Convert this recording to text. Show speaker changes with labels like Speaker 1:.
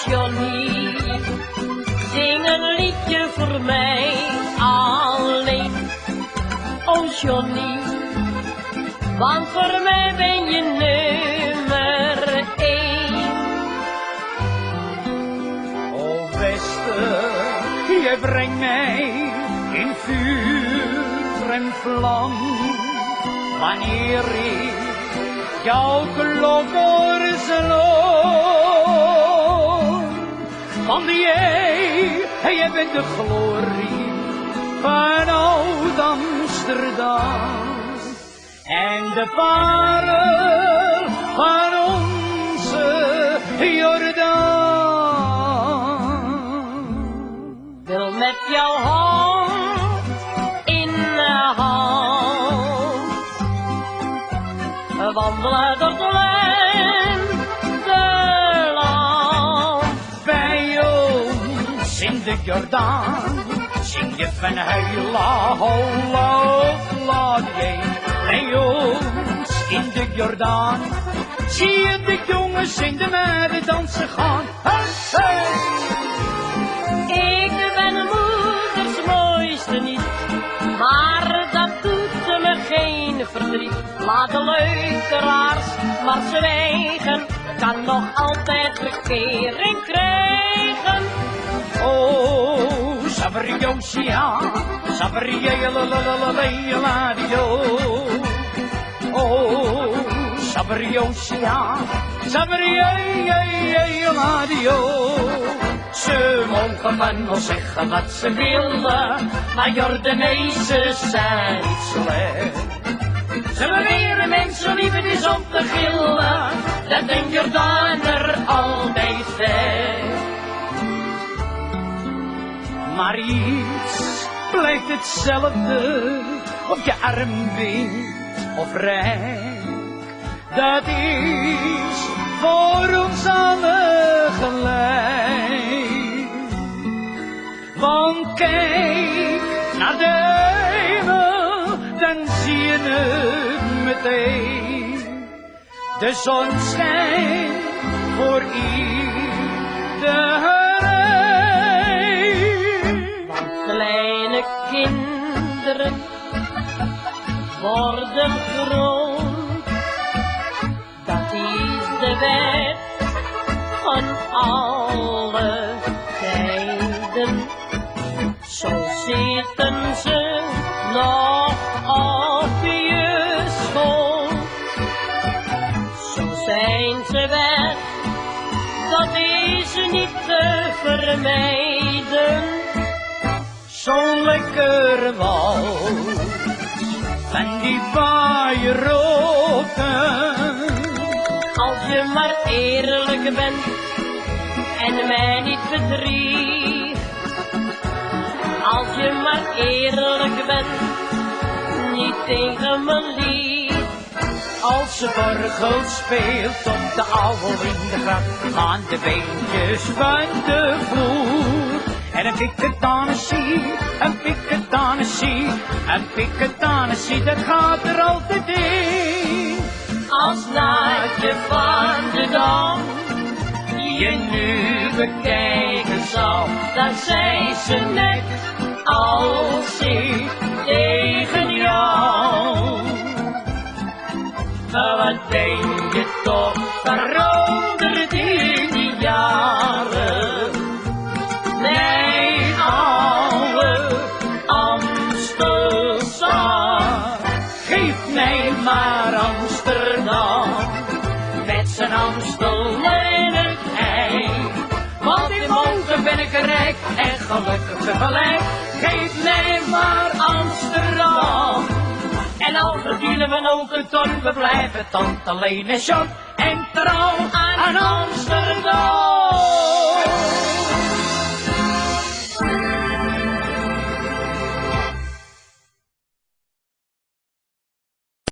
Speaker 1: Johnny, zing een liedje voor mij alleen. Oh Johnny, want voor mij ben je nummer 1.
Speaker 2: O beste, je brengt mij in vuur en vlam. Wanneer ik jouw klok hoor slaan, want jij bent de glorie van oud Amsterdam en de parel van onze Jordaan.
Speaker 1: Wil met jouw hand in de hand wandelen door het lenteland.
Speaker 2: Bij ons in de Jordaan zing je van heila holla holla jee. Bij ons in de Jordaan zie je de jongens in de meiden dansen gaan. Hey, hey.
Speaker 1: Ik ben moeders mooiste niet, maar dat doet me geen verdriet. Laat de leukeraars maar zwijgen, kan nog altijd verkering krijgen.
Speaker 2: Oh, Sabriosia, Sabrielaladio. Oh, Sabriosia, Sabrielaladio. Ze mogen men wel zeggen wat ze willen, maar Jordanezen zijn niet slecht. Ze beweren mensen lief het is om te gillen, dat een Jordaner altijd zegt. Maar iets blijft hetzelfde, of je arm bent of rijk. Dat is voor ons allen gelijk. Want kijk naar de hemel, dan zie je het meteen. De zon schijnt voor iedereen.
Speaker 1: Kleine kinderen worden groot, dat is de wet van alle tijden. Zo zitten ze nog op je schoot, zo zijn ze weg, dat is niet te vermijden.
Speaker 2: Zo'n lekkere wals van die waaieroken.
Speaker 1: Als je maar eerlijk bent en mij niet bedriegt. Als je maar eerlijk bent, niet tegen me liegt.
Speaker 2: Als ze orgel speelt op de oude in de gracht, gaan de beentjes van de vloer. En een piketanessie, een piketanessie, een piketanessie, dat gaat er altijd in.
Speaker 1: Als naadje van de dam je nu bekijken zal, dan zei ze net als ik tegen jou. Wat ben je toch veranderd in die jaren? Mijn oude Amsterdam,
Speaker 2: Geef mij maar Amsterdam,
Speaker 1: met zijn Amstel en het ei.
Speaker 2: want in mogen ben ik rijk en gelukkig tegelijk. Geef mij maar Amsterdam.
Speaker 1: En al verdienen we ook een ton,
Speaker 2: We blijven tante alleen en John en trouw aan Amsterdam.